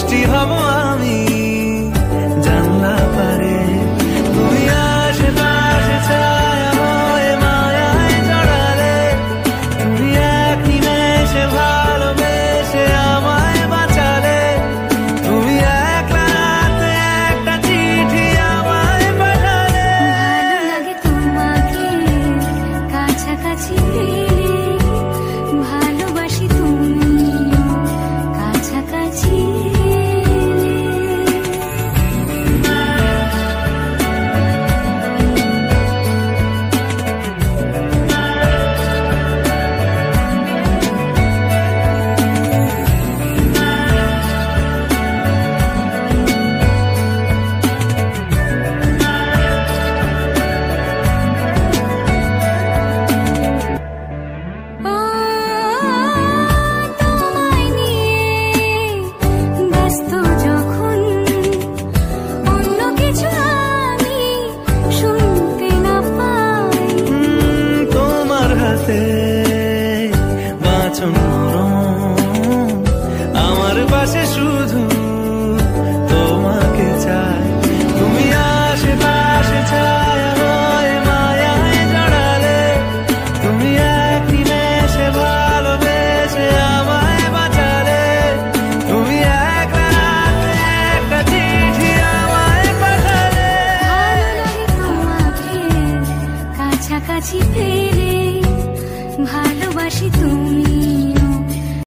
বৃষ্টি হব আমি জানলা পারে, তুমি আশেপাশে ছায়া হয়ে মায়ায় জড়ালে, তুমি এক নিমেষে ভালোবেসে আমায় বাঁচালে, তুমি এক রাতে একটা চিঠি আমায় পাঠালে। ভালো লাগে তোমাকে কাছাকাছি পেলে, ভালোবাসি তুমিও কাছাকাছি এলে। ও তোমায় নিয়ে ব্যস্ত যখন, অন্য কিছু আমি শুনতে না পাই। তোমার হাতে বাঁচন নরম, আমার পাশে শুধু তোমাকে চাই, তুমি আশেপাশে ছায়া হয়ে মায়ায় জড়ালে, তুমি এক নিমেষে ভালোবেসে আমায় বাঁচালে, তুমি এক রাতে একটা চিঠি আমায় পাঠালে। ভালো লাগে তোমাকে কাছাকাছি পেলে, ভালোবাসি তুমিও